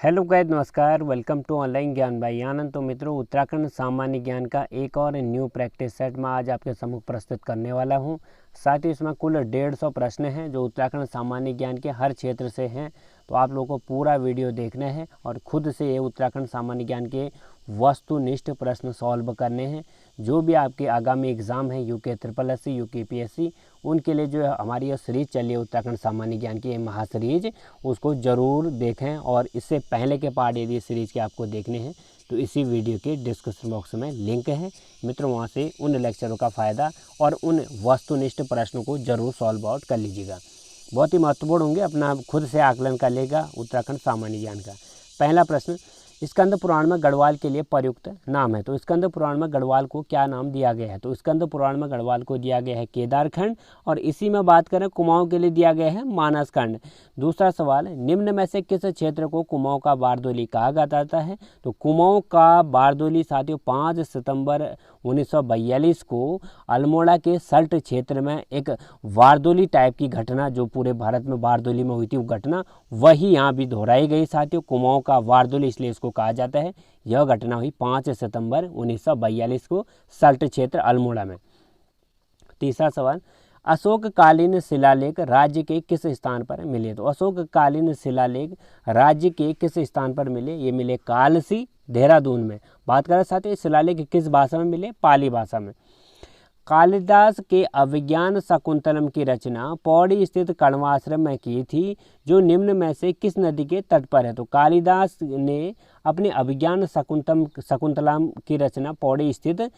Hello guys, नमस्कार। Welcome to online ज्ञान by आनंद। तो मित्रों, उत्तराखंड सामान्य ज्ञान का एक और न्यू प्रैक्टिस सेट में आज आपके सम्मुख प्रस्तुत करने वाला हूं। साथ ही इसमें कुल 150 प्रश्न हैं जो उत्तराखंड सामान्य ज्ञान के हर क्षेत्र से हैं। तो आप लोगों को पूरा वीडियो देखना है और खुद से ये उत्तराखंड सामान्य ज्ञान के वस्तुनिष्ठ प्रश्न सॉल्व करने हैं। जो भी आपके आगामी एग्ज़ाम है यूके SSS, यूके PSC, उनके लिए जो है हमारी ये सीरीज चली है उत्तराखंड सामान्य ज्ञान की महासीरीज, उसको ज़रूर देखें। और इससे पहले के पार्ट यदि सीरीज के आपको देखने हैं तो इसी वीडियो के डिस्क्रिप्शन बॉक्स में लिंक है मित्रों, वहाँ से उन लेक्चरों का फ़ायदा और उन वस्तुनिष्ठ प्रश्नों को ज़रूर सॉल्व आउट कर लीजिएगा। बहुत ही महत्वपूर्ण होंगे, अपना खुद से आकलन कर लेगा उत्तराखंड सामान्य ज्ञान का। पहला प्रश्न, स्कंद पुराण में गढ़वाल के लिए प्रयुक्त नाम है। तो स्कंद पुराण में गढ़वाल को क्या नाम दिया गया है? तो स्कंद पुराण में गढ़वाल को दिया गया है केदारखंड, और इसी में बात करें कुमाऊं के लिए दिया गया है मानसखंड। दूसरा सवाल, निम्न में से किस क्षेत्र को कुमाऊं का बारदोली कहा जाता है? तो कुमाऊं का बारदोली साथियों 5 सितंबर 1942 को अल्मोड़ा के सल्ट क्षेत्र में एक बारदोली टाइप की घटना, जो पूरे भारत में बारदोली में हुई थी वो घटना, वही यहाँ भी दोहराई गई साथियों। कुमाऊं का बारदोली इसलिए इसको कहा जाता है। यह घटना हुई 5 सितंबर 1942 को सल्ट क्षेत्र अल्मोड़ा में। तीसरा सवाल, अशोककालीन शिलालेख राज्य के किस स्थान पर मिले? तो अशोककालीन शिलालेख राज्य के किस स्थान पर मिले? ये मिले कालसी, देहरादून में। बात करें साथियों शिलालेख किस भाषा में मिले? पाली भाषा में। कालिदास के अभिज्ञान शकुंतलम की रचना पौड़ी स्थित कण्वाश्रम में की थी, जो निम्न में से किस नदी के तट पर है? तो कालिदास ने अपने अभिज्ञान शकुंतलम की रचना पौड़ी स्थित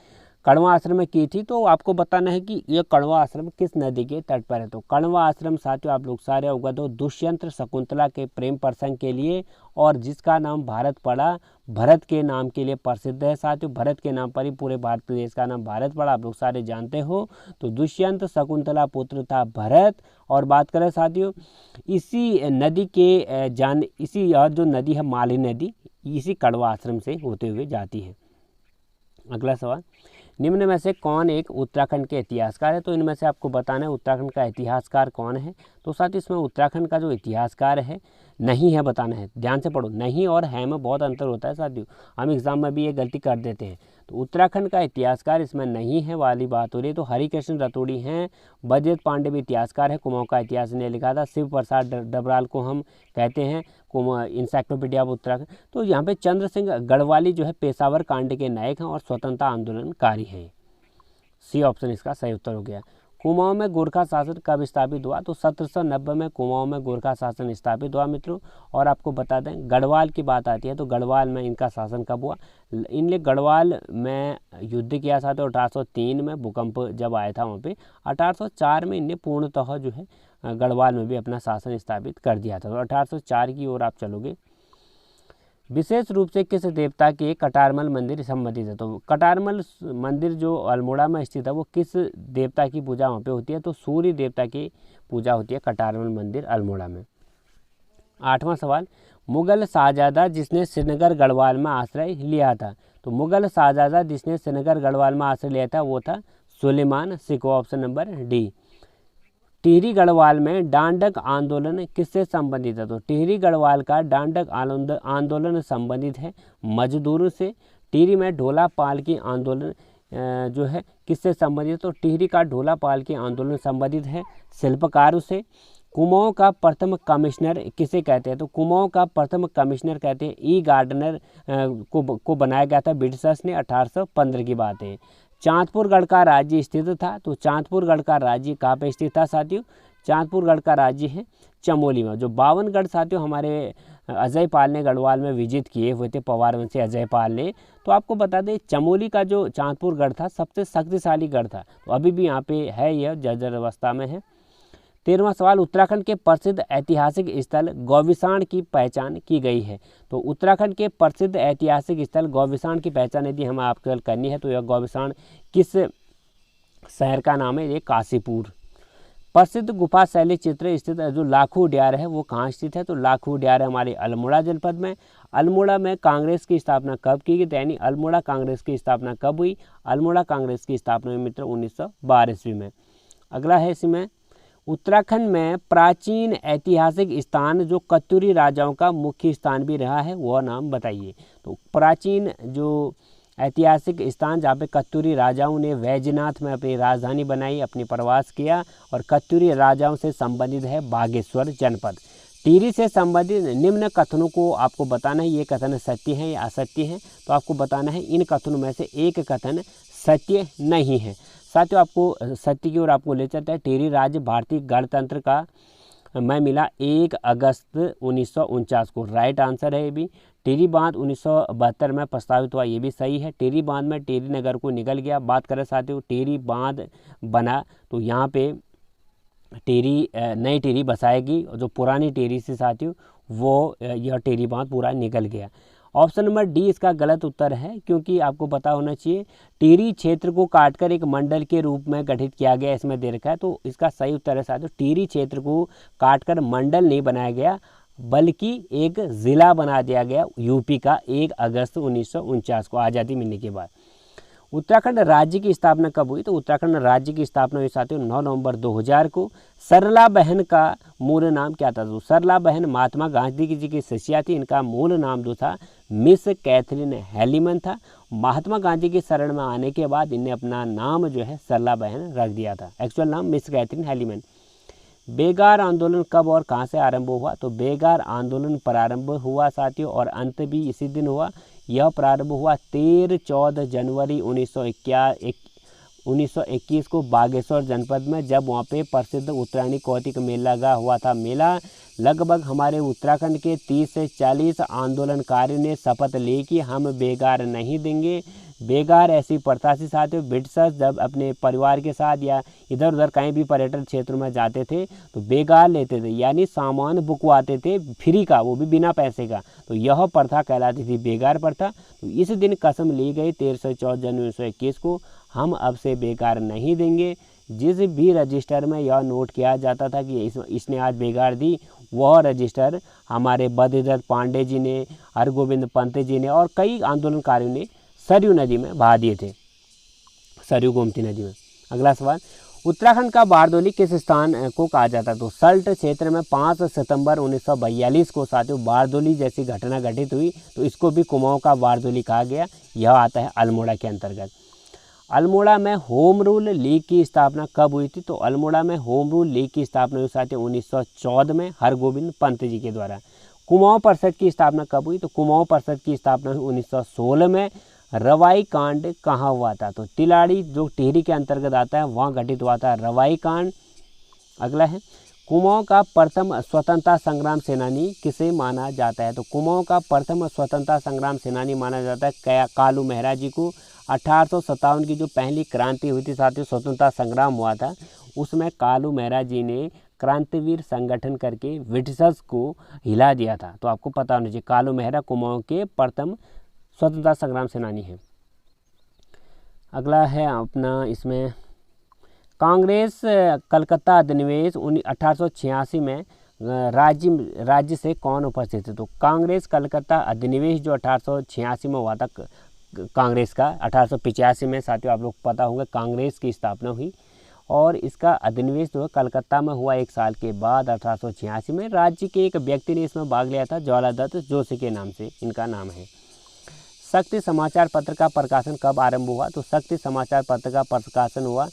कण्वा आश्रम में की थी। तो आपको बताना है कि यह कण्वा आश्रम किस नदी के तट पर है। तो कण्वा आश्रम साथियों आप लोग सारे अवगत हो, दुष्यंत शकुंतला के प्रेम प्रसंग के लिए, और जिसका नाम भारत पड़ा, भरत के नाम के लिए प्रसिद्ध है साथियों। भरत के नाम पर ही पूरे भारत प्रदेश का नाम भारत पड़ा, आप लोग सारे जानते हो। तो दुष्यंत शकुंतला पुत्र था भरत। और बात करें साथियों इसी नदी के इसी यह जो नदी है माली नदी, इसी कण्वा आश्रम से होते हुए जाती है। अगला सवाल, निम्न में से कौन एक उत्तराखंड के इतिहासकार है? तो इनमें से आपको बताना है उत्तराखंड का इतिहासकार कौन है। तो साथ ही इसमें उत्तराखंड का जो इतिहासकार है नहीं है बताना है। ध्यान से पढ़ो, नहीं और है में बहुत अंतर होता है साथियों, हम एग्जाम में भी ये गलती कर देते हैं। तो उत्तराखंड का इतिहासकार इसमें नहीं है वाली बात हो रही है। तो हरिकृष्ण रतोड़ी हैं। बजरत पांडे भी इतिहासकार है, कुमाऊं का इतिहास ने लिखा था। शिव प्रसाद डबराल को हम कहते हैं इंसाइक्लोपीडिया ऑफ उत्तराखंड। तो यहाँ पे चंद्र सिंह गढ़वाली जो है पेशावर कांड के नायक हैं और स्वतंत्रता आंदोलनकारी हैं। सी ऑप्शन इसका सही उत्तर हो गया। कुमाऊं में गोरखा शासन कब स्थापित हुआ? तो 1790 में कुमाऊं में गोरखा शासन स्थापित हुआ मित्रों। और आपको बता दें गढ़वाल की बात आती है तो गढ़वाल में इनका शासन कब हुआ? इनने गढ़वाल में युद्ध किया था। तो 1803 में भूकंप जब आया था वहाँ पे, 1804 में इनने पूर्णतः जो है गढ़वाल में भी अपना शासन स्थापित कर दिया था। तो 1804 की ओर आप चलोगे। विशेष रूप से किस देवता के कटारमल मंदिर संबंधित है? तो कटारमल मंदिर जो अल्मोड़ा में स्थित है वो किस देवता की पूजा वहाँ पे होती है? तो सूर्य देवता की पूजा होती है कटारमल मंदिर अल्मोड़ा में। 8वां सवाल, मुगल शाहजहां जिसने श्रीनगर गढ़वाल में आश्रय लिया था? तो मुगल शाहजहां जिसने श्रीनगर गढ़वाल में आश्रय लिया था वो था Sulaiman Shikoh, option number D. Tehri Garhwal में डांडक आंदोलन किससे संबंधित है? तो टिहरी गढ़वाल का डांडक आंदोलन संबंधित है मजदूरों से। टिहरी में ढोला पालकी आंदोलन जो है किससे संबंधित? तो टिहरी का ढोला पालकी आंदोलन संबंधित है शिल्पकारों से। कुमाऊं का प्रथम कमिश्नर किसे कहते हैं? तो कुमाऊं का प्रथम कमिश्नर कहते हैं ई गार्डनर को बनाया गया था ब्रिटिशर्स ने, 1815 की बात है। चांदपुरगढ़ का राज्य स्थित था। तो चांदपुरगढ़ का राज्य कहाँ पे स्थित था साथियों? चांदपुरगढ़ का राज्य है चमोली में। जो 52 गढ़ साथियों हमारे अजय पाल ने गढ़वाल में विजिट किए हुए थे, पवार वंशी अजय पाल ने। तो आपको बता दें चमोली का जो चांदपुरगढ़ था सबसे शक्तिशाली गढ़ था। तो अभी भी यहाँ पे है, यह जर्जर अवस्था में है। 13वां सवाल, उत्तराखंड के प्रसिद्ध ऐतिहासिक स्थल गौविशाण की पहचान की गई है। तो उत्तराखंड के प्रसिद्ध ऐतिहासिक स्थल गौविशाण की पहचान यदि हमें आपको करनी है तो यह गौविशाण किस शहर का नाम है? ये काशीपुर। प्रसिद्ध गुफा शैली चित्र स्थित जो लाखू उड्यार है वो कहाँ स्थित है? तो लाखू उड्यार हमारे अल्मोड़ा जनपद में। अल्मोड़ा में कांग्रेस की स्थापना कब की गई? यानी अल्मोड़ा कांग्रेस की स्थापना कब हुई? अल्मोड़ा कांग्रेस की स्थापना मित्र 1912 ईस्वी में। अगला है इसमें उत्तराखंड में प्राचीन ऐतिहासिक स्थान जो कत्यूरी राजाओं का मुख्य स्थान भी रहा है वह नाम बताइए। तो प्राचीन जो ऐतिहासिक स्थान जहाँ पे कत्यूरी राजाओं ने वैजनाथ में अपनी राजधानी बनाई, अपनी प्रवास किया, और कत्यूरी राजाओं से संबंधित है बागेश्वर जनपद। टिहरी से संबंधित निम्न कथनों को आपको बताना है, ये कथन सत्य हैं या असत्य हैं। तो आपको बताना है इन कथनों में से एक कथन सत्य नहीं है। साथियों, आपको सत्य की ओर आपको ले चलता है। टिहरी राज्य भारतीय गणतंत्र का मैं मिला 1 अगस्त 1949 को, राइट आंसर है ये भी। टिहरी बांध 1972 में प्रस्तावित हुआ, ये भी सही है। टिहरी बांध में टिहरी नगर को निकल गया। बात करें साथियों टिहरी बांध बना तो यहाँ पे टिहरी नई टिहरी बसाएगी, और जो पुरानी टिहरी से साथियों वो यह टिहरी बांध पूरा निकल गया। ऑप्शन नंबर डी इसका गलत उत्तर है, क्योंकि आपको पता होना चाहिए टिहरी क्षेत्र को काटकर एक मंडल के रूप में गठित किया गया, इसमें दे रखा है। तो इसका सही उत्तर है साथियों टिहरी क्षेत्र को काटकर मंडल नहीं बनाया गया, बल्कि एक ज़िला बना दिया गया यूपी का 1 अगस्त 1949 को, आज़ादी मिलने के बाद। उत्तराखंड राज्य की स्थापना कब हुई? तो उत्तराखंड राज्य की स्थापना हुई साथियों 9 नवंबर 2000 को। सरला बहन का मूल नाम क्या था? तो सरला बहन महात्मा गांधी जी की शिष्या थी। इनका मूल नाम जो था मिस कैथरीन हैलीमन था। महात्मा गांधी की शरण में आने के बाद इन्हें अपना नाम जो है सरला बहन रख दिया था, एक्चुअल नाम मिस कैथरीन हैलीमन। बेगार आंदोलन कब और कहाँ से आरंभ हुआ? तो बेगार आंदोलन प्रारंभ हुआ साथियों, और अंत भी इसी दिन हुआ। यह प्रारंभ हुआ 13-14 जनवरी 1921 को बागेश्वर जनपद में, जब वहाँ पे प्रसिद्ध उत्तरायणी कौतिक मेला लगा हुआ था। मेला लगभग हमारे उत्तराखंड के 30 से 40 आंदोलनकारियों ने शपथ ली कि हम बेगार नहीं देंगे। बेगार ऐसी प्रथा से साथियों ब्रिटिशर्स जब अपने परिवार के साथ या इधर उधर कहीं भी पर्यटन क्षेत्र में जाते थे तो बेगार लेते थे, यानी सामान बुकवाते थे फ्री का, वो भी बिना पैसे का। तो यह प्रथा कहलाती थी बेगार प्रथा। तो इस दिन कसम ली गई 13 से 14 जनवरी 1921 को, हम अब से बेगार नहीं देंगे। जिस भी रजिस्टर में यह नोट किया जाता था कि इसने आज बेगार दी, वह रजिस्टर हमारे बद्रीदत्त पांडे जी ने, हरगोविंद पंत जी ने और कई आंदोलनकारियों ने सरयू नदी में बहा दिए थे, सरयू गोमती नदी में। अगला सवाल, उत्तराखंड का बारदोली किस स्थान को कहा जाता है? तो सल्ट क्षेत्र में 5 सितंबर 1942 को साथियों बारदोली जैसी घटना घटित हुई, तो इसको भी कुमाऊं का बारदोली कहा गया। यह आता है अल्मोड़ा के अंतर्गत। अल्मोड़ा में होम रूल लीग की स्थापना कब हुई थी? तो अल्मोड़ा में होम रूल लीग की स्थापना हुई साथियों 1914 में हरगोविंद पंत जी के द्वारा। कुमाऊं परिषद की स्थापना कब हुई? तो कुमाऊं परिषद की स्थापना हुई 1916 में। रवाई कांड कहाँ हुआ था? तो तिलाड़ी जो टिहरी के अंतर्गत आता है वहाँ घटित हुआ था रवाई कांड। अगला है, कुमाऊं का प्रथम स्वतंत्रता संग्राम सेनानी किसे माना जाता है? तो कुमाऊं का प्रथम स्वतंत्रता संग्राम सेनानी माना जाता है कालू मेहरा जी को। 1857 की जो पहली क्रांति हुई थी साथियों, स्वतंत्रता संग्राम हुआ था, उसमें कालू मेहरा जी ने क्रांतिवीर संगठन करके ब्रिटिशर्स को हिला दिया था। तो आपको पता होना चाहिए कालू मेहरा कुमाऊं के प्रथम स्वतंत्रता संग्राम सेनानी है। अगला है अपना इसमें कांग्रेस कलकत्ता अधिनिवेश 1886 में राज्य से कौन उपस्थित है? तो कांग्रेस कलकत्ता अधिनिवेश जो 1886 में हुआ था कांग्रेस का, 1885 में साथियों आप लोग पता होगा कांग्रेस की स्थापना हुई, और इसका अधिनिवेश जो है कलकत्ता में हुआ 1 साल के बाद 1886 में। राज्य के एक व्यक्ति ने इसमें भाग लिया था, ज्वालादत्त जोशी के नाम से इनका नाम है। शक्ति समाचार पत्र का प्रकाशन कब आरंभ हुआ? तो शक्ति समाचार पत्र का प्रकाशन हुआ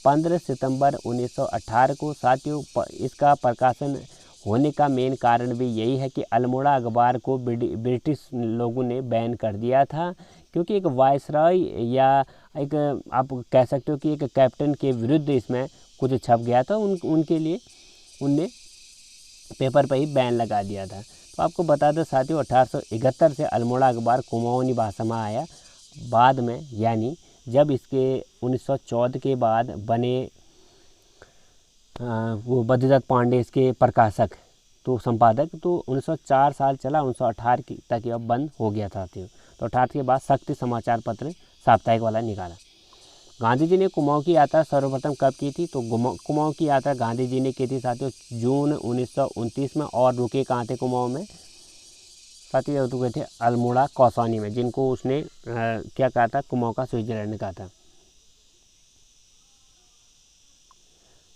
15 सितंबर 1918 को। साथियों इसका प्रकाशन होने का मेन कारण भी यही है कि अल्मोड़ा अखबार को ब्रिटिश लोगों ने बैन कर दिया था, क्योंकि एक वायसराय या एक आप कह सकते हो कि एक कैप्टन के विरुद्ध इसमें कुछ छप गया था, उनके लिए उनने पेपर पर ही बैन लगा दिया था। तो आपको बता दें साथियों 1871 से अल्मोड़ा अखबार कुमाऊनी भाषा में आया बाद में, यानी जब इसके 1914 के बाद बने वो बद्रीदत्त पांडे इसके प्रकाशक तो संपादक, तो 1904 साल चला, 1918 तक यह बंद हो गया था। तो 18 के बाद शक्ति समाचार पत्र साप्ताहिक वाला निकाला। गांधी जी ने कुमाऊं की यात्रा सर्वप्रथम कब की थी? तो कुमाऊं की यात्रा गांधी जी ने की थी साथियों जून 1929 में। और रुके कहाँ थे कुमाऊं में? साथियों रुके थे अल्मोड़ा कौसानी में, जिनको उसने क्या कहा था, कुमाऊं का स्विट्जरलैंड कहा था।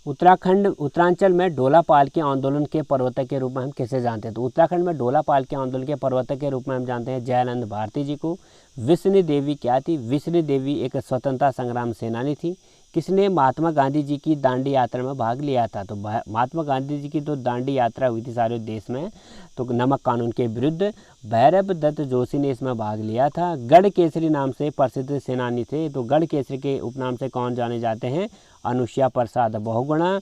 उत्तराखंड उत्तरांचल में डोला पालकी आंदोलन के प्रवर्तक के रूप में हम किसे जानते हैं? तो उत्तराखंड में डोला पालकी आंदोलन के प्रवर्तक के रूप में हम जानते हैं जयानंद भारती जी को। विष्णु देवी क्या थी? विष्णु देवी एक स्वतंत्रता संग्राम सेनानी थी। किसने महात्मा गांधी जी की दांडी यात्रा में भाग लिया था? तो महात्मा गांधी जी की तो दांडी यात्रा हुई थी सारे देश में, तो नमक कानून के विरुद्ध भैरव दत्त जोशी ने इसमें भाग लिया था। गढ़ केसरी नाम से प्रसिद्ध सेनानी थे, तो गढ़ केसरी के उपनाम से कौन जाने जाते हैं? अनुसुईया प्रसाद बहुगुणा।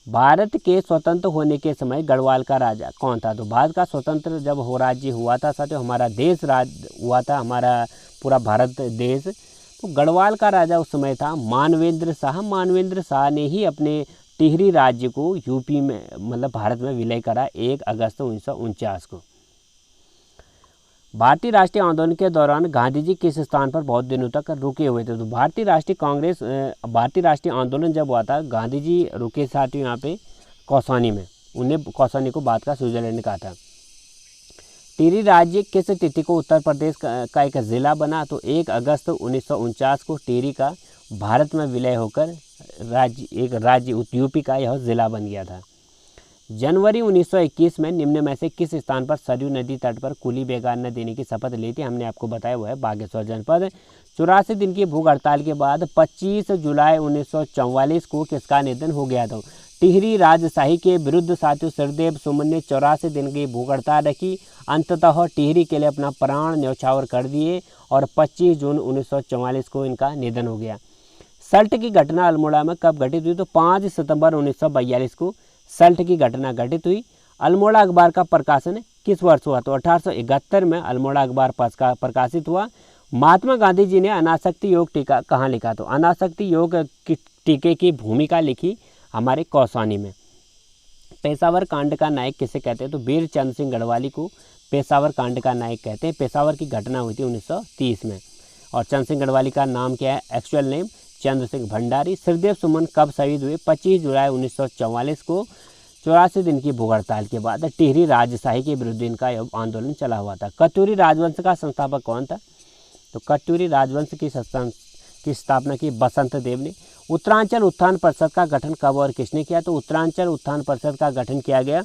भारत के स्वतंत्र होने के समय गढ़वाल का राजा कौन था? तो भारत का स्वतंत्र जब हो राज्य हुआ था साथियों, हमारा देश राज हुआ था, हमारा पूरा भारत देश, तो गढ़वाल का राजा उस समय था मानवेंद्र शाह। मानवेंद्र शाह ने ही अपने टिहरी राज्य को यूपी में मतलब भारत में विलय करा 1 अगस्त 1949 को। भारतीय राष्ट्रीय आंदोलन के दौरान गांधी जी किस स्थान पर बहुत दिनों तक रुके हुए थे? तो भारतीय राष्ट्रीय आंदोलन जब हुआ था, गांधी जी रुके साथियों यहाँ पे कौसानी में। उन्हें कौसानी को बाद का स्विट्जरलैंड कहा था। टिहरी राज्य किस तिथि को उत्तर प्रदेश का एक ज़िला बना? तो 1 अगस्त 1949 को टिहरी का भारत में विलय होकर राज्य यूपी का यह ज़िला बन गया था। जनवरी 1921 में निम्न में से किस स्थान पर सरयू नदी तट पर कुली बेगार न देने की शपथ ली थी? हमने आपको बताया हुआ है बागेश्वर जनपद। 84 दिन की भूख हड़ताल के बाद 25 जुलाई 1944 को किसका निधन हो गया था? टिहरी राजशाही के विरुद्ध साथियों सरदेव सुमन ने 84 दिन की भूख हड़ताल रखी। अंततः टिहरी के लिए अपना प्राण न्यौछावर कर दिए और 25 जून 1944 को इनका निधन हो गया। सल्ट की घटना अल्मोड़ा में कब घटित हुई? तो 5 सितंबर 1942 को सल्ट की घटना घटित हुई। अल्मोड़ा अखबार का प्रकाशन किस वर्ष हुआ? तो 1871 में अल्मोड़ा अखबार प्रकाशित हुआ। महात्मा गांधी जी ने अनासक्ति योग टीका कहाँ लिखा? तो अनासक्ति योग टीके की भूमिका लिखी हमारे कौसानी में। पेशावर कांड का नायक किसे कहते हैं? तो वीर चंद्र सिंह गढ़वाली को पेशावर कांड का नायक कहते हैं। पेशावर की घटना हुई थी 1930 में। और चंद्र सिंह गढ़वाली का नाम क्या है? Actual name Chandra Singh Bhandari. सरदेव सुमन कब शहीद हुए? 25 जुलाई 1944 को। 84 दिन की भूख हड़ताल के बाद टिहरी राजशाही के विरुद्ध इनका आंदोलन चला हुआ था। कत्यूरी राजवंश का संस्थापक कौन था? तो कत्यूरी राजवंश की स्थापना की बसंत देव ने। उत्तरांचल उत्थान परिषद का गठन कब और किसने किया? तो उत्तरांचल उत्थान परिषद का गठन किया गया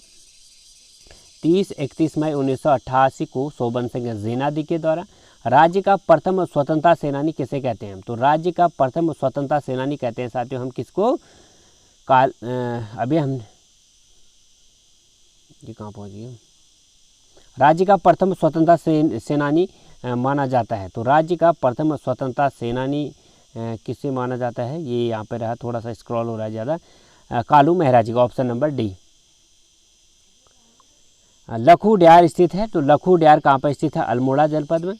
30-31 मई 1988 को शोभन सिंह ज़ैनादी के द्वारा। राज्य का प्रथम स्वतंत्रता सेनानी किसे कहते हैं? तो राज्य का प्रथम स्वतंत्रता सेनानी कहते हैं साथियों हम किसको? अभी हम ये कहाँ पहुँच गए? राज्य का प्रथम स्वतंत्रता सेनानी माना जाता है। तो राज्य का प्रथम स्वतंत्रता सेनानी किसे माना जाता है? ये यहाँ पे रहा, थोड़ा सा स्क्रॉल हो रहा है ज़्यादा। कालू मेहरा जी का, ऑप्शन नंबर डी। लखू ड्यार स्थित है। तो लखू ड्यार कहाँ पर स्थित है? अल्मोड़ा जनपद में।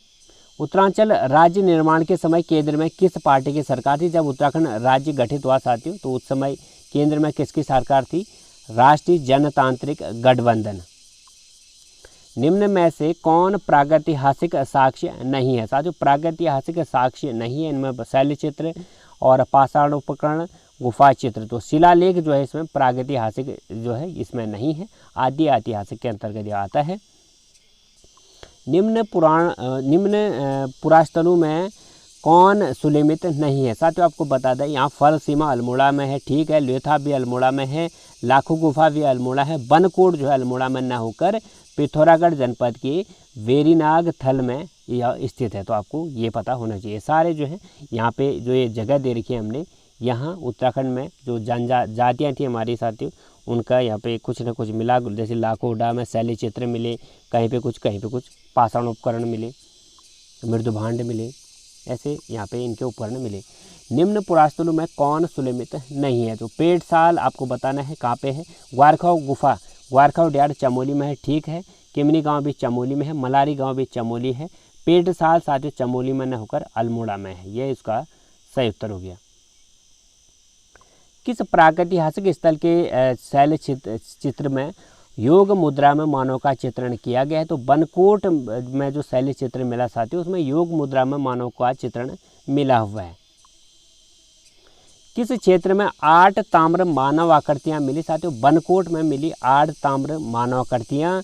उत्तरांचल राज्य निर्माण के समय केंद्र में किस पार्टी की सरकार थी? जब उत्तराखंड राज्य गठित हुआ साथियों, तो उस समय केंद्र में किसकी सरकार थी? राष्ट्रीय जनतांत्रिक गठबंधन। निम्न में से कौन प्रागैतिहासिक साक्ष्य नहीं है? साथियों प्रागैतिहासिक साक्ष्य नहीं है इनमें शैल चित्र और पाषाण उपकरण, गुफा चित्र। तो शिलालेख जो है इसमें प्रागैतिहासिक जो है इसमें नहीं है, आदि ऐतिहासिक के अंतर्गत आता है। निम्न पुरास्थलों में कौन सुलेमित नहीं है? साथियों आपको बता दें यहाँ फल सीमा अल्मोड़ा में है, ठीक है, लेथा भी अल्मोड़ा में है, लाखों गुफा भी अल्मोड़ा है, बनकोट जो है अल्मोड़ा में न होकर पिथौरागढ़ जनपद के वेरीनाग थल में यह स्थित है। तो आपको ये पता होना चाहिए। सारे जो है यहाँ पे जो ये जगह दे रखी है हमने, यहाँ उत्तराखंड में जो जातियाँ थी हमारी साथियों, उनका यहाँ पे कुछ न कुछ मिला। जैसे लाखोडा में शैली चित्र मिले, कहीं पे कुछ पाषाण उपकरण मिले, मृदुभांड मिले, ऐसे यहाँ पे इनके उपकरण मिले। निम्न पुरास्थलों में कौन सुलेमित नहीं है? तो पेटसाल आपको बताना है कहाँ पे है। ग्वारखाव गुफा, ग्वारखाव ड्यार चमोली में है, ठीक है। किमनी गांव भी चमोली में है, मलारी गांव भी चमोली है। पेटसाल साथियों चमोली में न होकर अल्मोड़ा में है, ये इसका सही उत्तर हो गया। किस प्रागैतिहासिक स्थल के शैल चित्र में योग मुद्रा में मानव का चित्रण किया गया है? तो बनकोट में जो शैल चित्र मिला साथियों, उसमें योग मुद्रा में मानव का चित्रण मिला हुआ है। किस क्षेत्र में 8 ताम्र मानव आकृतियां मिली साथियों? बनकोट में मिली 8 ताम्र मानव आकृतियां।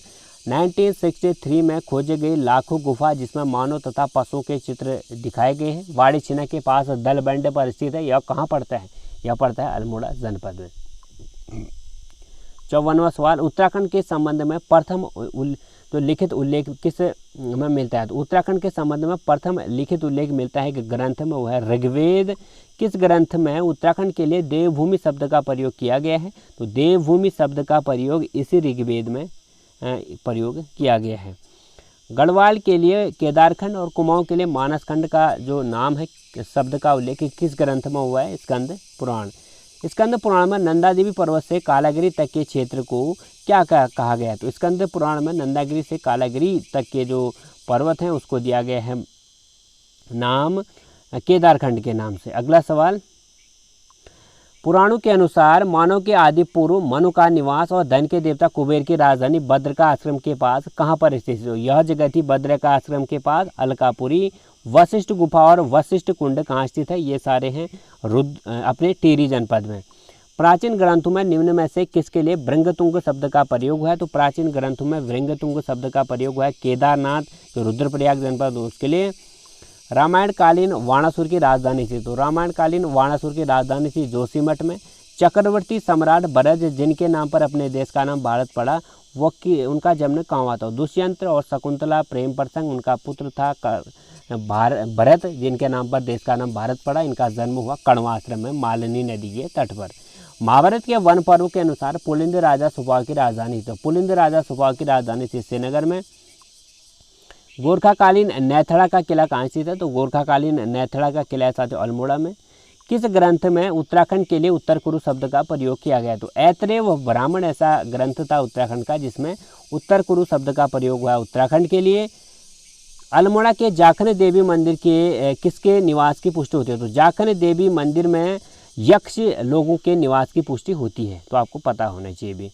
1963 में खोजे गए लाखों गुफा जिसमें मानव तथा पशुओं के चित्र दिखाए गए हैं, वाड़ी छिना के पास दलबंड पर स्थित है। यह कहाँ पड़ता है? यह पड़ता है अल्मोड़ा जनपद में। 54वां सवाल, उत्तराखंड के संबंध में प्रथम जो लिखित उल्लेख किस में मिलता है? तो उत्तराखंड के संबंध में प्रथम लिखित उल्लेख मिलता है कि ग्रंथ में, वो है ऋग्वेद। किस ग्रंथ में उत्तराखंड के लिए देवभूमि शब्द का प्रयोग किया गया है? तो देवभूमि शब्द का प्रयोग इसी ऋग्वेद में प्रयोग किया गया है। गढ़वाल के लिए केदारखंड और कुमाऊं के लिए मानसखंड का जो नाम है, शब्द का उल्लेख किस ग्रंथ में हुआ है? स्कंद पुराण। स्कंद पुराण में नंदा देवी पर्वत से कालागिरी तक के क्षेत्र को क्या कहा गया? तो स्कंद पुराण में नंदागिरी से कालागिरी तक के जो पर्वत हैं उसको दिया गया है नाम केदारखंड के नाम से। अगला सवाल, पुराणों के अनुसार मानव के आदि पूर्व मनु का निवास और धन के देवता कुबेर की राजधानी भद्र का आश्रम के पास कहाँ पर स्थित है? यह जगह थी भद्र का आश्रम के पास अलकापुरी। वशिष्ठ गुफा और वशिष्ठ कुंड कहाँ स्थित है? ये सारे हैं अपने टिहरी जनपद में। प्राचीन ग्रंथों में निम्न में से किसके लिए भृंगतुंग शब्द का प्रयोग हुआ है? तो प्राचीन ग्रंथों में भृंगतुंग शब्द का प्रयोग हुआ है केदारनाथ जो रुद्रप्रयाग जनपद उसके लिए। रामायण कालीन वाणासुर की राजधानी थी, तो रामायण कालीन वाणासुर की राजधानी थी जोशीमठ में। चक्रवर्ती सम्राट भरत जिनके नाम पर अपने देश का नाम भारत पड़ा, वो उनका जन्म कहाँ हुआ था? दुष्यंत और शकुंतला प्रेम प्रसंग, उनका पुत्र था भरत जिनके नाम पर देश का नाम भारत पड़ा। इनका जन्म हुआ कण्वा आश्रम में मालिनी नदी के तट पर। महाभारत के वन पर्व के अनुसार पुलिंद राजा सुपाव की राजधानी, तो पुलिंद राजा सुपाव की राजधानी थी श्रीनगर में। गोरखाकालीन नैथड़ा का किला कहाँ स्थित है? तो गोरखाकालीन नैथड़ा का किला साथ अल्मोड़ा में। किस ग्रंथ में उत्तराखंड के लिए उत्तर कुरु शब्द का प्रयोग किया गया? तो ऐत्रेय व ब्राह्मण ऐसा ग्रंथ था उत्तराखंड का जिसमें उत्तर कुरु शब्द का प्रयोग हुआ उत्तराखंड के लिए। अल्मोड़ा के जाखन देवी मंदिर के किसके निवास की पुष्टि होती है? तो जाखन देवी मंदिर में यक्ष लोगों के निवास की पुष्टि होती है, तो आपको पता होना चाहिए भी।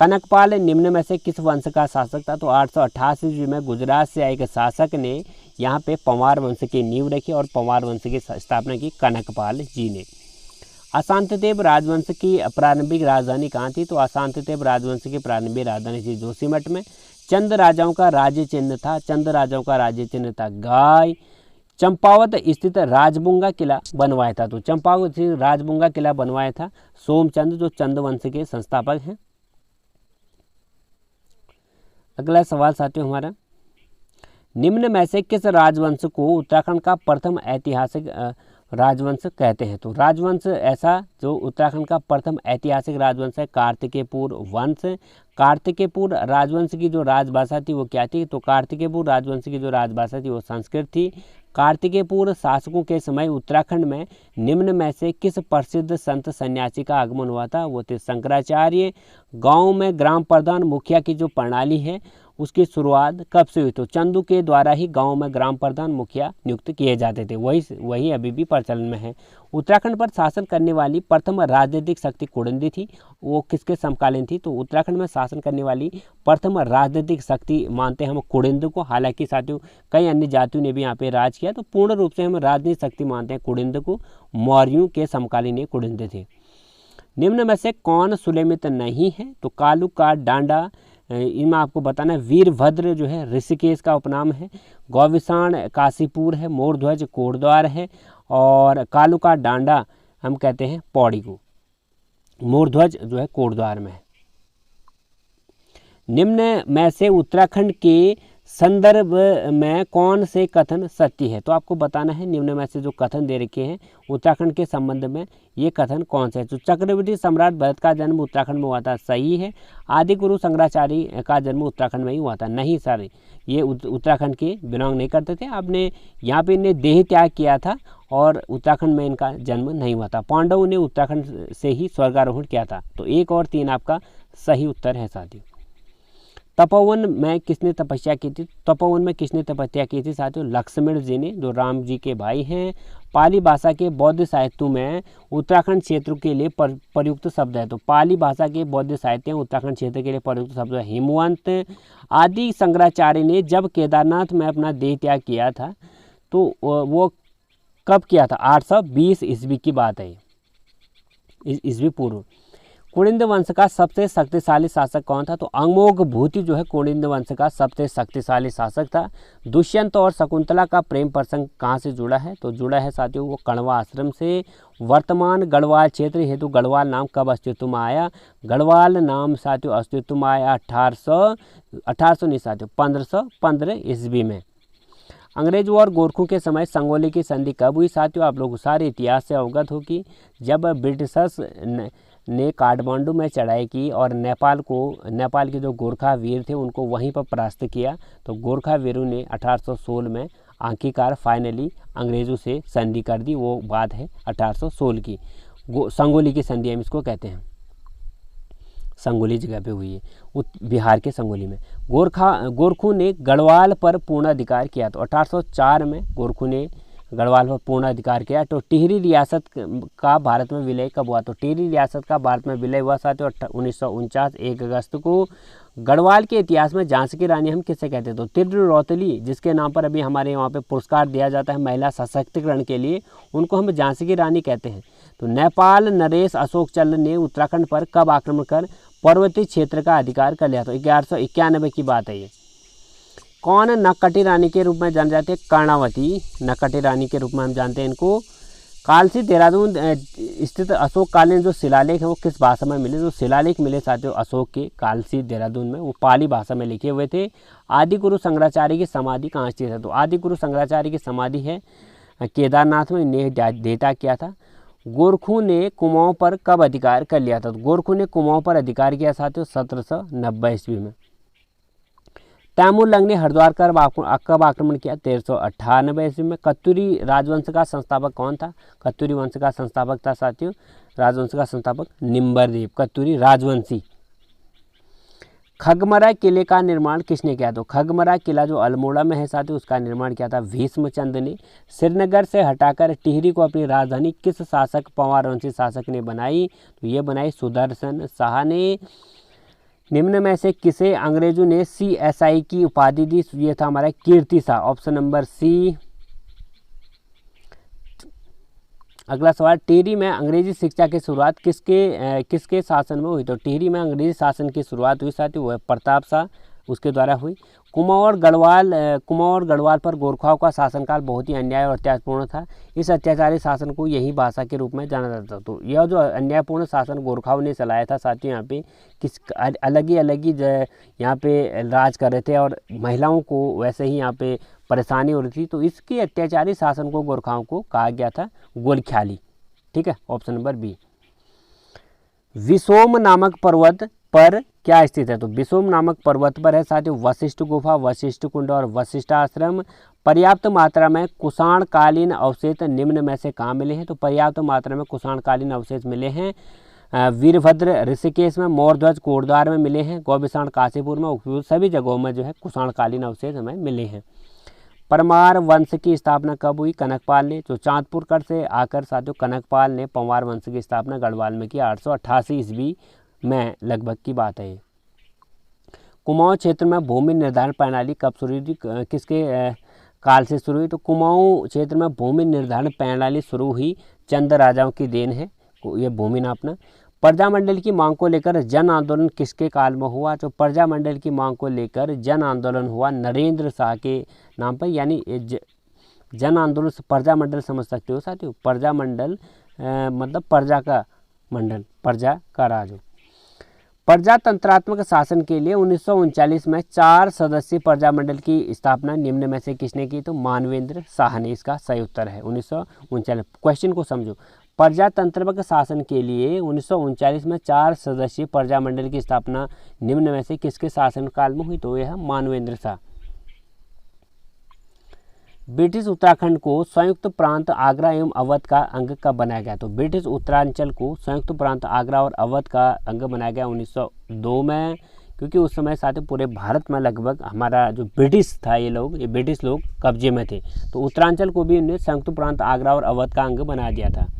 कनकपाल निम्न में से किस वंश का शासक था? तो 888 ईस्वी में गुजरात से आए एक शासक ने यहाँ पे पंवार वंश की नींव रखी और पंवार वंश की स्थापना की कनकपाल जी ने। अशांतदेव राजवंश की प्रारंभिक राजधानी कहाँ थी? तो अशांतदेव राजवंश की प्रारंभिक राजधानी थी जोशीमठ में। चंद राजाओं का राज्य चिन्ह था, चंद राजाओं का राज्य चिन्ह था गाय। चंपावत स्थित राजबुंगा किला बनवाया था, तो चंपावत स्थित राजबुंगा किला बनवाया था सोमचंद जो चंद वंश के संस्थापक हैं। अगला सवाल साथियों हमारा, निम्न में से किस राजवंश को उत्तराखंड का प्रथम ऐतिहासिक राजवंश कहते हैं? तो राजवंश ऐसा जो उत्तराखंड का प्रथम ऐतिहासिक राजवंश है कार्तिकेयपुर वंश। कार्तिकेयपुर राजवंश की जो राजभाषा थी वो क्या थी? तो कार्तिकेयपुर राजवंश की जो राजभाषा थी वो संस्कृत थी। कार्तिकेयपुर शासकों के समय उत्तराखंड में निम्न में से किस प्रसिद्ध संत सन्यासी का आगमन हुआ था? वो थे शंकराचार्य। गांव में ग्राम प्रधान मुखिया की जो प्रणाली है उसकी शुरुआत कब से हुई? तो चंदू के द्वारा ही गांव में ग्राम प्रधान मुखिया नियुक्त किए जाते थे, वही अभी भी प्रचलन में है। उत्तराखंड पर शासन करने वाली प्रथम राजनीतिक शक्ति कुड़िंदी थी, वो किसके समकालीन थी? तो उत्तराखंड में शासन करने वाली प्रथम राजनीतिक शक्ति मानते हैं हम कुड़िंद को। हालांकि साथियों कई अन्य जातियों ने भी यहाँ पे राज किया, तो पूर्ण रूप से हम राजनीतिक शक्ति मानते हैं कुड़िंद को। मौर्यों के समकालीन ये कुड़िंद थे। निम्न में से कौन सुलेमित नहीं है? तो कालू का डांडा, इनमें आपको बताना है वीरभद्र जो है ऋषिकेश का उपनाम है। गौविषाण काशीपुर है। मोरध्वज कोटद्वार है। और कालू का डांडा हम कहते हैं पौड़ी को। मोरध्वज जो है कोटद्वार में है। निम्न में से उत्तराखंड के संदर्भ में कौन से कथन सत्य है? तो आपको बताना है निम्न में से जो कथन दे रखे हैं उत्तराखंड के संबंध में ये कथन कौन से है? तो चक्रवर्ती सम्राट भरत का जन्म उत्तराखंड में हुआ था, सही है। आदि गुरु शंकराचार्य का जन्म उत्तराखंड में ही हुआ था, नहीं सर, ये उत्तराखंड के बिलोंग नहीं करते थे। आपने यहाँ पे इन्हें देह त्याग किया था और उत्तराखंड में इनका जन्म नहीं हुआ था। पांडवों ने उत्तराखंड से ही स्वर्गारोहण किया था। तो 1 और 3 आपका सही उत्तर है साथियों। तपोवन में किसने तपस्या की थी? तपोवन में किसने तपस्या की थी साथियों? लक्ष्मण जी ने, जो राम जी के भाई हैं। पाली भाषा के बौद्ध साहित्यों में उत्तराखंड क्षेत्र के लिए प्रयुक्त शब्द है। तो पाली भाषा के बौद्ध साहित्य उत्तराखंड क्षेत्र के लिए प्रयुक्त शब्द है हिमवंत। आदि शंकराचार्य ने जब केदारनाथ में अपना देह त्याग किया था तो वो कब किया था? 820 ईस्वी की बात है, ईस्वी पूर्व। कुलिंद वंश का सबसे शक्तिशाली शासक कौन था? तो अमोघभूति जो है कुलिंद वंश का सबसे शक्तिशाली शासक था। दुष्यंत और शकुंतला का प्रेम प्रसंग कहाँ से जुड़ा है? तो जुड़ा है साथियों वो कण्वा आश्रम से। वर्तमान गढ़वाल क्षेत्र हेतु गढ़वाल नाम कब अस्तित्व में आया? गढ़वाल नाम साथियों अस्तित्व में आया 1800 नहीं साथियों 1515 ईस्वी में। अंग्रेजों और गोरखों के समय संगोली की संधि कब हुई? साथियों आप लोग सारे इतिहास से अवगत हो कि जब ब्रिटिशर्स ने काठमांडू में चढ़ाई की और नेपाल के जो गोरखा वीर थे उनको वहीं पर परास्त किया, तो गोरखा वीरों ने 1816 में आखिरकार फाइनली अंग्रेज़ों से संधि कर दी। वो बात है 1816 की, संगोली की संधि हम इसको कहते हैं। संगोली जगह पे हुई है बिहार के संगोली में। गोरखों ने गढ़वाल पर पूर्ण अधिकार किया, तो 1804 में गोरखों ने गढ़वाल पर पूर्ण अधिकार किया। तो टिहरी रियासत का भारत में विलय कब हुआ? तो टिहरी रियासत का भारत में विलय हुआ साथियों 1949 1 अगस्त को। गढ़वाल के इतिहास में झांसी की रानी हम किसे कहते हैं? तो तिर्र रौतली, जिसके नाम पर अभी हमारे वहाँ पे पुरस्कार दिया जाता है महिला सशक्तिकरण के लिए, उनको हम झांसी की रानी कहते हैं। तो नेपाल नरेश अशोक चंद्र ने उत्तराखंड पर कब आक्रमण कर पर्वतीय क्षेत्र का अधिकार कर लिया? तो 1191 की बात है ये। कौन नक्कटी रानी के रूप में जाने जाते हैं? कर्णावती नक्कटी रानी के रूप में हम जानते हैं इनको। कालसी देहरादून स्थित अशोककालीन जो शिलालेख है वो किस भाषा में मिले? जो शिलालेख मिले साथियों अशोक के कालसी देहरादून में, वो पाली भाषा में लिखे हुए थे। आदि गुरु शंकराचार्य की समाधि कहाँ स्थित है? तो आदि गुरु शंकराचार्य की समाधि है केदारनाथ में, इन्हें डेटा किया था। गोरखों ने कुमाऊं पर कब अधिकार कर लिया था? तो गोरखों ने कुमाऊं पर अधिकार किया साथियों 1790 ईस्वी में। तैमूर लंग ने हरिद्वार कब आक्रमण किया? 1398 ईस्वी में। कत्यूरी राजवंश का संस्थापक कौन था? कत्यूरी वंश का संस्थापक था साथियों, राजवंश का संस्थापक निम्बरदेव कत्यूरी राजवंशी। खगमरा किले का निर्माण किसने किया? तो खगमरा किला जो अल्मोड़ा में है साथियों उसका निर्माण किया था भीष्मचंद ने। श्रीनगर से हटाकर टिहरी को अपनी राजधानी किस शासक पंवार वंशी शासक ने बनाई? तो ये बनाई सुदर्शन शाह ने। निम्न में से किसे अंग्रेजों ने CSI की उपाधि दी? ये था हमारा कीर्ति शाह, ऑप्शन नंबर सी। अगला सवाल, टिहरी में अंग्रेजी शिक्षा की शुरुआत किसके शासन में हुई? तो टिहरी में अंग्रेजी शासन की शुरुआत हुई साथियों वो है प्रताप शाह, उसके द्वारा हुई। कुमाऊं और गढ़वाल पर गोरखाओं का शासनकाल बहुत ही अन्याय और अत्याचारपूर्ण था। इस अत्याचारी शासन को यही भाषा के रूप में जाना जाता था। तो यह जो अन्यायपूर्ण शासन गोरखाओं ने चलाया था साथियों यहाँ पे किस अलग ही यहाँ पे राज कर रहे थे और महिलाओं को वैसे ही यहाँ पे परेशानी हो रही थी। तो इसके अत्याचारी शासन को गोरखाओं को कहा गया था गोरख्याली। ठीक है, ऑप्शन नंबर बी। विसोम नामक पर्वत पर क्या स्थित है? तो विसोम नामक पर्वत पर है साथियों वशिष्ठ गुफा, वशिष्ठ कुंड और वशिष्ठ आश्रम। पर्याप्त मात्रा में कुषाणकालीन अवशेष निम्न में से कहाँ मिले हैं? तो पर्याप्त मात्रा में कुषाणकालीन अवशेष मिले हैं वीरभद्र ऋषिकेश में, मोरध्वज कोटद्वार में मिले हैं, गौबिसाण काशीपुर में, सभी जगहों में जो है कुषाणकालीन अवशेष हमें मिले हैं। परमार वंश की स्थापना कब हुई? कनकपाल ने। जो चांदपुर कर से आकर साथियों कनकपाल ने पंवार वंश की स्थापना गढ़वाल में की 888 ईस्वी में लगभग की बात है। कुमाऊं क्षेत्र में भूमि निर्धारण प्रणाली कब शुरू हुई? किसके काल से शुरू हुई? तो कुमाऊं क्षेत्र में भूमि निर्धारण प्रणाली शुरू हुई चंद राजाओं की देन है ये भूमि नापना। प्रजामंडल की मांग को लेकर जन आंदोलन किसके काल में हुआ? तो प्रजामंडल की मांग को लेकर जन आंदोलन हुआ नरेंद्र शाह के नाम पर, यानी जन आंदोलन प्रजामंडल समझ सकते हो साथियों। प्रजामंडल मतलब प्रजा का मंडल, प्रजा का राज। प्रजातंत्रात्मक शासन के लिए 1939 में 4 सदस्यीय प्रजामंडल की स्थापना निम्न में से किसने की? तो मानवेंद्र शाह ने। इसका सही उत्तर है 1939। क्वेश्चन को समझो, प्रजातंत्रात्मक शासन के लिए 1939 में 4 सदस्यीय प्रजामंडल की स्थापना निम्न में से किसके शासनकाल में हुई? तो यह मानवेंद्र शाह। ब्रिटिश उत्तराखंड को संयुक्त प्रांत आगरा एवं अवध का अंग कब बनाया गया? तो ब्रिटिश उत्तरांचल को संयुक्त प्रांत आगरा और अवध का अंग बनाया गया 1902 में, क्योंकि उस समय साथ ही पूरे भारत में लगभग हमारा जो ब्रिटिश था ये ब्रिटिश लोग कब्जे में थे, तो उत्तरांचल को भी उन्होंने संयुक्त प्रांत आगरा और अवध का अंग बना दिया था।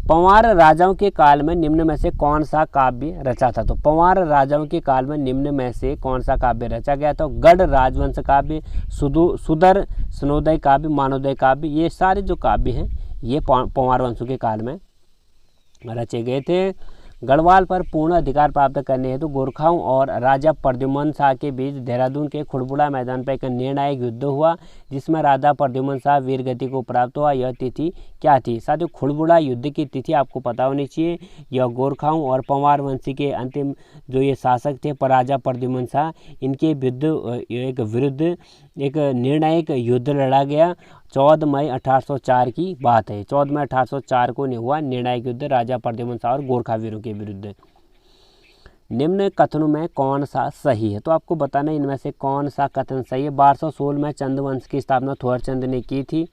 पंवार राजाओं के काल में निम्न में से कौन सा काव्य रचा था? तो पंवार राजाओं के काल में निम्न में से कौन सा काव्य रचा गया? तो गढ़ राजवंश काव्य, सुदर स्नोदय काव्य, मानोदय काव्य, ये सारे जो काव्य हैं ये पंवार वंशों के काल में रचे गए थे। गढ़वाल पर पूर्ण अधिकार प्राप्त करने हेतु गोरखाओं और राजा प्रद्युम्न शाह के बीच देहरादून के खुड़बुड़ा मैदान पर एक निर्णायक युद्ध हुआ, जिसमें राजा प्रद्युम्न शाह वीरगति को प्राप्त हुआ। यह तिथि क्या थी? साथियों, खुड़बुड़ा युद्ध की तिथि आपको पता होनी चाहिए। यह गोरखाओं और पंवार वंशी के अंतिम जो ये शासक थे राजा प्रद्युम्न शाह, इनके विरुद्ध एक निर्णायक युद्ध लड़ा गया। 14 मई 1804 की बात है। 14 मई 1804 को हुआ निर्णायक युद्ध राजा प्रद्युम्न शाह और गोरखा वीरों के विरुद्ध। निम्न कथनों में कौन सा सही है? तो आपको बताना इनमें से कौन सा कथन सही है। 1216 में चंद्रवंश की स्थापना थोरचंद ने की थी।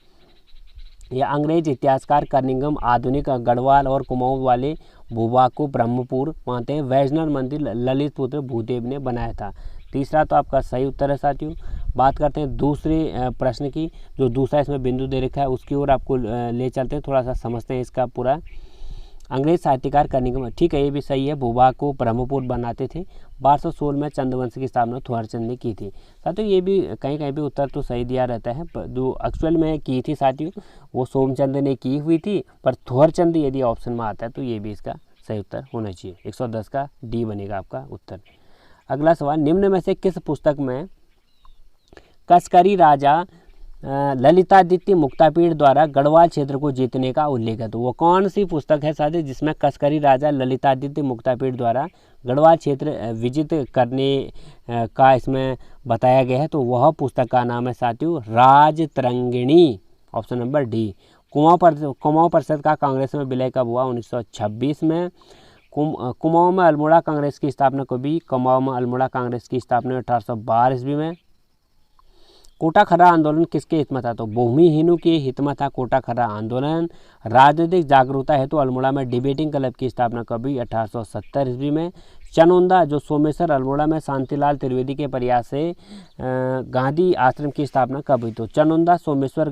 यह अंग्रेज इतिहासकार कर्निंघम आधुनिक गढ़वाल और कुमाऊं वाले भूभाग को ब्रह्मपुर मानते हैं। वैष्णव मंदिर ललित पुत्र भूदेव ने बनाया था। तीसरा तो आपका सही उत्तर है साथियों। बात करते हैं दूसरे प्रश्न की, जो दूसरा इसमें बिंदु दे रखा है उसकी ओर आपको ले चलते हैं, थोड़ा सा समझते हैं इसका पूरा। अंग्रेज साहित्यकार कर्निंघम, ठीक है, ये भी सही है, भूभाग को ब्रह्मपुर बनाते थे। 1216 में चंद्रवंश की स्थापना थोरचंद ने की थी। साथियों, ये भी कहीं कहीं भी उत्तर तो सही दिया रहता है, जो एक्चुअल में की थी साथियों वो सोमचंद ने की हुई थी, पर थोरचंद यदि ऑप्शन में आता है तो ये भी इसका सही उत्तर होना चाहिए। 110 का डी बनेगा आपका उत्तर। अगला सवाल, निम्न में से किस पुस्तक में कश्करी राजा ललितादित्य मुक्तापीड़ द्वारा गढ़वाल क्षेत्र को जीतने का उल्लेख है? तो वो कौन सी पुस्तक है साथियों जिसमें कश्करी राजा ललितादित्य मुक्तापीड़ द्वारा गढ़वाल क्षेत्र विजित करने का इसमें बताया गया है? तो वह पुस्तक का नाम है साथियों Rajatarangini, option number D. Kumaon परिषद का कांग्रेस में विलय कब हुआ? 1926 में। कुमाऊं में अल्मोड़ा कांग्रेस की स्थापना कभी? कुमाऊं में अल्मोड़ा कांग्रेस की स्थापना 1812 ईस्वी में। कोटा खर्रा आंदोलन किसके हित में था? तो भूमिहीनों के हित में था कोटा खर्रा आंदोलन। राजनीतिक जागरूकता हेतु अल्मोड़ा में डिबेटिंग क्लब की स्थापना कभी? 1870 ईस्वी में। चनौंदा जो सोमेश्वर अल्मोड़ा में शांतिलाल त्रिवेदी के प्रयास से गांधी आश्रम की स्थापना कब हुई? तो चनौंदा सोमेश्वर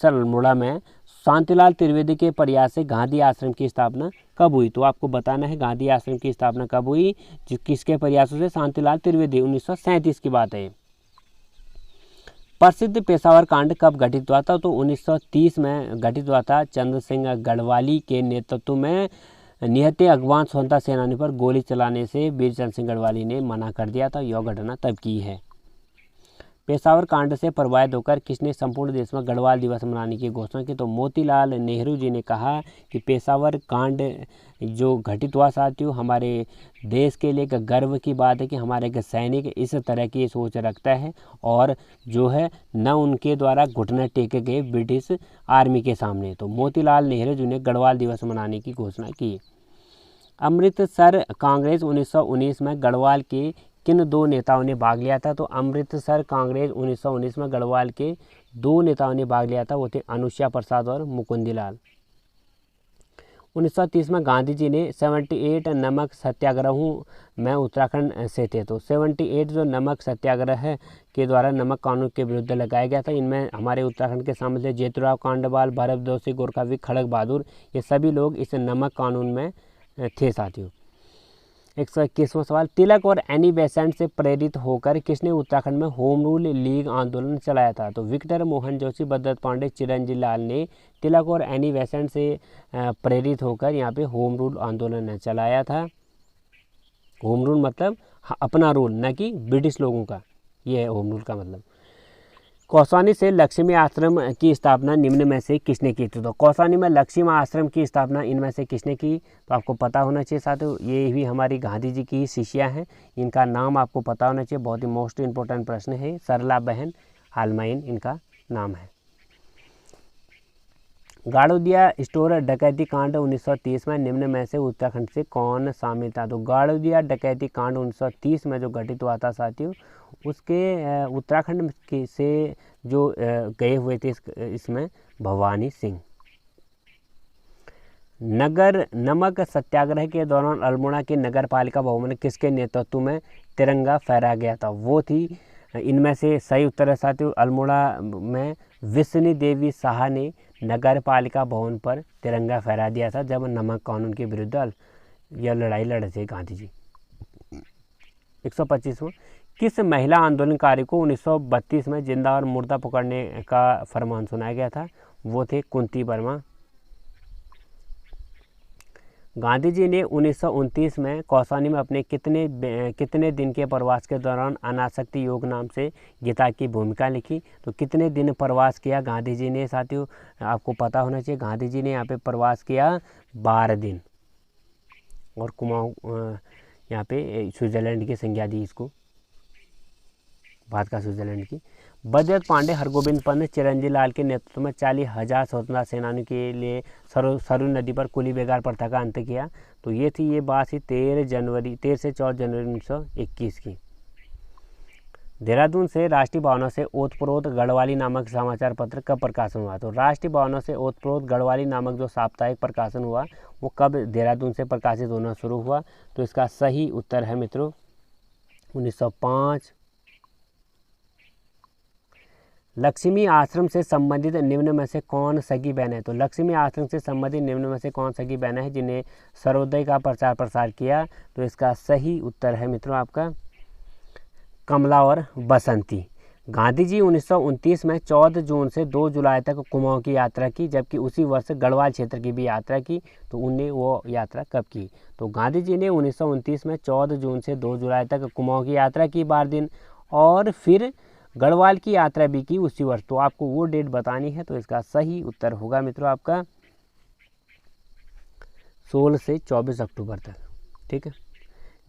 अल्मोड़ा में शांतिलाल त्रिवेदी के प्रयास से गांधी आश्रम की स्थापना कब हुई? तो आपको बताना है गांधी आश्रम की स्थापना कब हुई, किसके प्रयासों से? शांतिलाल त्रिवेदी, 1937 की बात है। प्रसिद्ध पेशावर कांड कब घटित हुआ था? तो 1930 में घटित हुआ था। चंद्र सिंह गढ़वाली के नेतृत्व में निहत्थे अगवान स्वतंत्रता सेनानी पर गोली चलाने से वीरचंद सिंह गढ़वाली ने मना कर दिया था। यह घटना तब की है। पेशावर कांड से प्रभावित होकर किसने संपूर्ण देश में गढ़वाल दिवस मनाने की घोषणा की? तो मोतीलाल नेहरू जी ने कहा कि पेशावर कांड जो घटित हुआ साथियों हमारे देश के लिए एक गर्व की बात है कि हमारे एक सैनिक इस तरह की सोच रखता है और जो है न उनके द्वारा घुटने टेके गए ब्रिटिश आर्मी के सामने। तो मोतीलाल नेहरू जी ने गढ़वाल दिवस मनाने की घोषणा की। अमृतसर कांग्रेस 1919 में गढ़वाल के किन दो नेताओं ने भाग लिया था? तो अमृतसर कांग्रेस 1919 में गढ़वाल के दो नेताओं ने भाग लिया था, वो थे अनुसुईया प्रसाद और मुकुंदलाल। 1930 में गांधी जी ने 78 नमक सत्याग्रहों में उत्तराखंड से थे। तो 78 जो नमक सत्याग्रह है के द्वारा नमक कानून के विरुद्ध लगाया गया था, इनमें हमारे उत्तराखंड के शामिल थे जेतुराव कांडवाल, भरत जोशी, गोरखावीर खड़ग बहादुर, ये सभी लोग इस नमक कानून में थे साथियों। 121वां सवाल, तिलक और एनी बेसेंट से प्रेरित होकर किसने उत्तराखंड में होम रूल लीग आंदोलन चलाया था? तो विक्टर मोहन जोशी, भद्रत पांडे, चिरंजीव लाल ने तिलक और एनी बेसेंट से प्रेरित होकर यहाँ पे होम रूल आंदोलन चलाया था। होम रूल मतलब अपना रूल, न कि ब्रिटिश लोगों का, ये है होम रूल का मतलब। कौसानी से लक्ष्मी आश्रम की स्थापना निम्न में से किसने की थी? तो कौसानी में लक्ष्मी आश्रम की स्थापना इनमें से किसने की? तो आपको पता होना चाहिए साथियों, ये भी हमारी गांधी जी की शिष्या हैं, इनका नाम आपको पता होना चाहिए। बहुत ही मोस्ट इंपॉर्टेंट प्रश्न है। सरला बहन हालमाइन इनका नाम है। गाड़ोदिया स्टोर डकैती कांड 1930 में निम्न में से उत्तराखंड से कौन शामिल था? तो गाड़ोदिया डकैती कांड 1930 में जो घटित हुआ था साथियों, उसके उत्तराखंड से जो गए हुए थे इसमें भवानी सिंह। नमक सत्याग्रह के दौरान अल्मोड़ा के नगर पालिका भवन में किसके नेतृत्व में तिरंगा फहराया गया था? वो थी, इनमें से सही उत्तर है साथियों, अल्मोड़ा में विष्णु देवी शाह ने नगर पालिका भवन पर तिरंगा फहरा दिया था जब नमक कानून के विरुद्ध यह लड़ाई लड़े थे गांधी जी। 125वां, किस महिला आंदोलनकारी को 1932 में जिंदा और मुर्दा पकड़ने का फरमान सुनाया गया था? वो थे कुंती वर्मा। गांधी जी ने 1929 में कौसानी में अपने कितने दिन के प्रवास के दौरान अनासक्ति योग नाम से गीता की भूमिका लिखी। तो कितने दिन प्रवास किया गांधी जी ने साथियों, आपको पता होना चाहिए। गांधी जी ने यहाँ पे प्रवास किया 12 दिन। और कुमाऊं यहाँ पे स्विट्जरलैंड की संज्ञा दी इसको, भारत का स्विट्जरलैंड की। बजरत पांडे, हरगोविंद पंत, चिरंजीव लाल के नेतृत्व में 40,000 स्वतंत्रता सेनानियों के लिए सरयू नदी पर कुली बेगार प्रथा का अंत किया। तो ये बात थी 13 से 14 जनवरी 1921 की। देहरादून से राष्ट्रीय भावना से ओतप्रोत गढ़वाली नामक समाचार पत्र कब प्रकाशन हुआ। तो राष्ट्रीय भावना से ओतप्रोत गढ़वाली नामक जो साप्ताहिक प्रकाशन हुआ वो कब देहरादून से प्रकाशित होना शुरू हुआ। तो इसका सही उत्तर है मित्रों 1905। लक्ष्मी आश्रम से संबंधित निम्न में से कौन सगी बहन है। तो लक्ष्मी आश्रम से संबंधित निम्न में से कौन सगी बहन है जिन्हें सर्वोदय का प्रचार प्रसार किया। तो इसका सही उत्तर है मित्रों आपका कमला और बसंती। गांधी जी 1929 में 14 जून से 2 जुलाई तक कुमाऊं की यात्रा की, जबकि उसी वर्ष गढ़वाल क्षेत्र की भी यात्रा की। तो उन्हें वो यात्रा कब की। तो गांधी जी ने 1929 में 14 जून से 2 जुलाई तक कुमाऊं की यात्रा की 12 दिन, और फिर गढ़वाल की यात्रा भी की उसी वर्ष। तो आपको वो डेट बतानी है। तो इसका सही उत्तर होगा मित्रों आपका 16 से 24 अक्टूबर तक। ठीक है।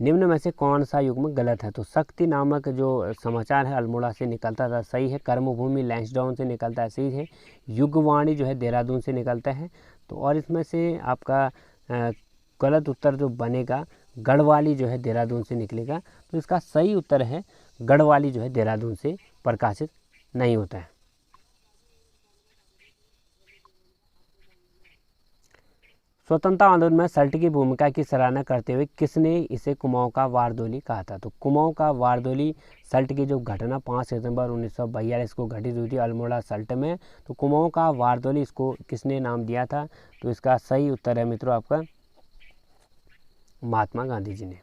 निम्न में से कौन सा युग्म गलत है। तो शक्ति नामक जो समाचार है अल्मोड़ा से निकलता था, सही है। कर्मभूमि लैंसडाउन से निकलता है, सही है। युगवाणी जो है देहरादून से निकलता है। तो और इसमें से आपका गलत उत्तर जो बनेगा गढ़वाली जो है देहरादून से निकलेगा। तो इसका सही उत्तर है गढ़वाली जो है देहरादून से प्रकाशित नहीं होता है। स्वतंत्रता आंदोलन में सल्ट की भूमिका की सराहना करते हुए किसने इसे कुमाऊं का वारदोली कहा था। तो कुमाऊं का वारदोली सल्ट की जो घटना 5 सितंबर 1942 को घटित हुई थी अल्मोड़ा सल्ट में। तो कुमाऊं का वारदोली इसको किसने नाम दिया था। तो इसका सही उत्तर है मित्रों आपका महात्मा गांधी जी ने।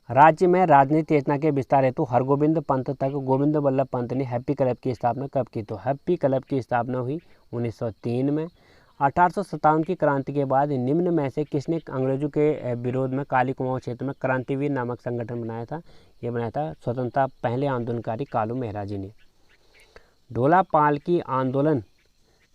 राज्य में राजनीतिक चेतना के विस्तार हेतु हरगोविंद पंत तक गोविंद वल्लभ पंत ने हैप्पी क्लब की स्थापना कब की। तो हैप्पी क्लब की स्थापना हुई 1903 में। 1857 की क्रांति के बाद निम्न में से किसने अंग्रेजों के विरोध में काली कुमाऊं क्षेत्र में क्रांतिवीर नामक संगठन बनाया था। ये बनाया था स्वतंत्रता पहले आंदोलनकारी कालू मेहरा जी ने। ढोला पालकी आंदोलन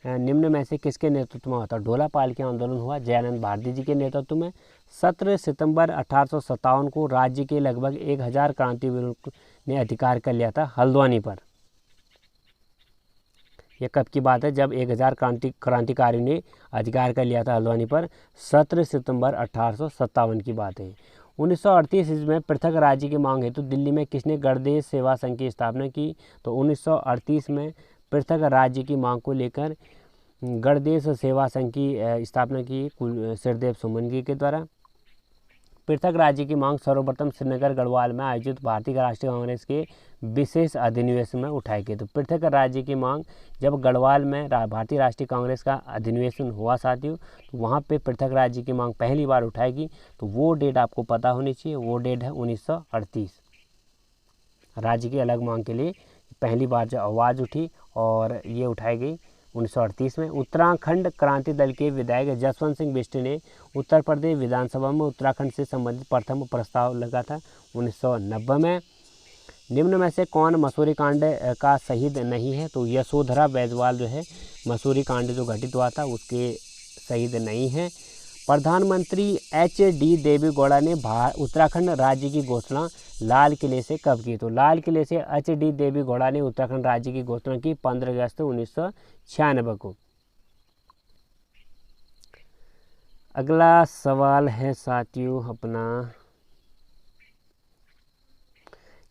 निम्न में से किसके नेतृत्व में हुआ था। ढोला पालकी आंदोलन हुआ जयानंद भारती जी के नेतृत्व में। 17 सितंबर 1857 को राज्य के लगभग 1000 क्रांतिवीरों ने अधिकार कर लिया था हल्द्वानी पर। यह कब की बात है, जब 1000 क्रांतिकारियों ने अधिकार कर लिया था हल्द्वानी पर। 17 सितंबर 1857 की बात है। 1938 में पृथक राज्य की मांग हेतु दिल्ली में किसने गणदेश सेवा संघ की स्थापना की। तो 1938 में पृथक राज्य की मांग को लेकर गणदेश सेवा संघ की स्थापना की सिरदेव सुमनगी के द्वारा। पृथक राज्य की मांग सर्वप्रथम श्रीनगर गढ़वाल में आयोजित भारतीय राष्ट्रीय कांग्रेस के विशेष अधिवेशन में उठाई गई। तो पृथक राज्य की मांग जब गढ़वाल में भारतीय राष्ट्रीय कांग्रेस का अधिवेशन हुआ साथियों, तो वहाँ पे पृथक राज्य की मांग पहली बार उठाएगी। तो वो डेट आपको पता होनी चाहिए, वो डेट है 1938। राज्य की अलग मांग के लिए पहली बार जो आवाज़ उठी और ये उठाई गई 1938 में। उत्तराखंड क्रांति दल के विधायक जसवंत सिंह बिष्ट ने उत्तर प्रदेश विधानसभा में उत्तराखंड से संबंधित प्रथम प्रस्ताव लगा था 1990 में। निम्न में से कौन मसूरी कांड का शहीद नहीं है। तो यशोधरा बैजवाल जो है मसूरी कांड जो घटित हुआ था उसके शहीद नहीं है। प्रधानमंत्री HD देवेगौड़ा ने उत्तराखंड राज्य की घोषणा लाल किले से कब की। तो लाल किले से HD देवेगौड़ा ने उत्तराखंड राज्य की घोषणा की 15 अगस्त 1996 को। अगला सवाल है साथियों अपना,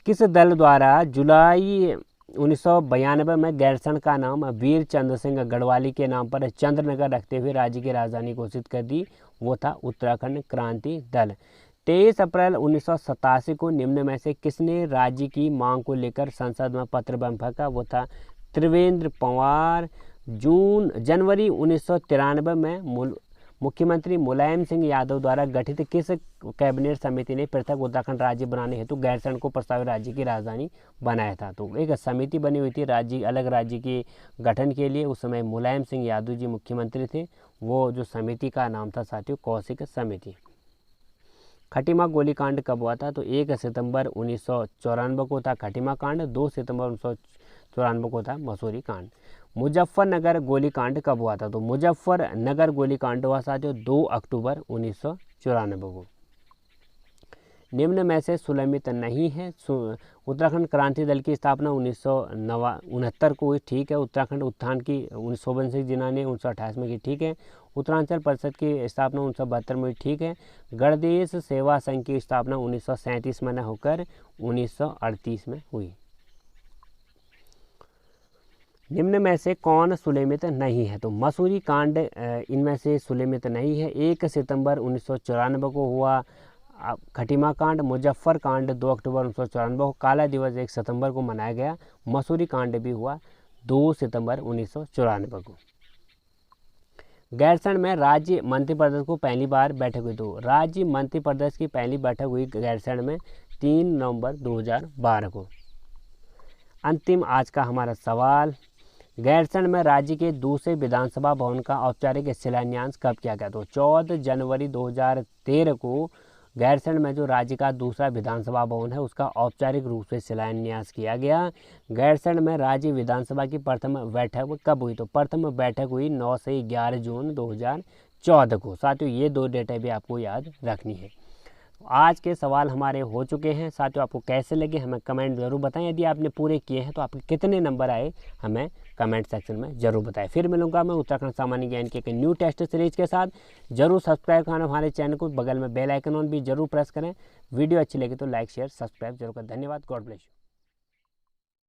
किस दल द्वारा जुलाई 1992 में गैरसैंण का नाम वीर चंद्र सिंह गढ़वाली के नाम पर चंद्रनगर रखते हुए राज्य की राजधानी घोषित कर दी। वो था उत्तराखंड क्रांति दल। 23 अप्रैल 1987 को निम्न में से किसने राज्य की मांग को लेकर संसद में पत्र बम फेंका। वो था त्रिवेंद्र पंवार। जनवरी 1993 में मुख्यमंत्री मुलायम सिंह यादव द्वारा गठित किस कैबिनेट समिति ने पृथक उत्तराखंड राज्य बनाने हेतु गैरसैंण को प्रस्तावित राज्य की राजधानी बनाया था? तो एक समिति बनी हुई थी अलग राज्य के गठन के लिए। उस समय मुलायम सिंह यादव जी मुख्यमंत्री थे। वो जो समिति का नाम था साथियों कौशिक समिति। खटीमा गोलीकांड कब हुआ था? तो 1 सितंबर 1994 को था खटीमा कांड, 2 सितंबर 1994 को था मसूरी कांड। मुजफ्फरनगर गोलीकांड कब हुआ था? तो मुजफ्फरनगर गोलीकांड हुआ साथियों 2 अक्टूबर 1994 को। निम्न में से सुलमित नहीं है। उत्तराखंड क्रांति दल की स्थापना 1969 को हुई, ठीक है। उत्तराखंड उत्थान की 1962 जिन्ना ने 1928 में की, ठीक है। उत्तरांचल परिषद की स्थापना 1972 में हुई, ठीक है। गणदेश सेवा संघ की स्थापना 1937 में न होकर 1938 में हुई। निम्न में से कौन सुलेमित नहीं है? तो मसूरी कांड इनमें से सुलेमित नहीं है। 1 सितंबर 1994 को हुआ खटीमा कांड। मुजफ्फर कांड 2 अक्टूबर 1994 को। काला दिवस 1 सितंबर को मनाया गया। मसूरी कांड भी हुआ 2 सितंबर 1994 को। गैरसैंण में राज्य मंत्रिपरिषद को पहली बार बैठक हुई। तो राज्य मंत्रिपरिषद की पहली बैठक हुई गैरसैंण में 3 नवंबर 2012 को। अंतिम आज का हमारा सवाल, गैरसैंण में राज्य के दूसरे विधानसभा भवन का औपचारिक शिलान्यास कब किया गया? तो 14 जनवरी 2013 को गैरसैंण में जो राज्य का दूसरा विधानसभा भवन है उसका औपचारिक रूप से शिलान्यास किया गया। गैरसैंण में राज्य विधानसभा की प्रथम बैठक कब हुई? तो प्रथम बैठक हुई 9 से 11 जून 2014 को। साथियों ये 2 डेटें भी आपको याद रखनी है। आज के सवाल हमारे हो चुके हैं साथियों। आपको कैसे लगे हमें कमेंट जरूर बताएं। यदि आपने पूरे किए हैं तो आपके कितने नंबर आए हमें कमेंट सेक्शन में जरूर बताएं। फिर मिलूंगा मैं उत्तराखंड सामान्य ज्ञान के एक न्यू टेस्ट सीरीज के साथ। जरूर सब्सक्राइब करना हमारे चैनल को, बगल में बेल आइकन ऑन भी जरूर प्रेस करें। वीडियो अच्छी लगी तो लाइक शेयर सब्सक्राइब जरूर करें। धन्यवाद। God bless you.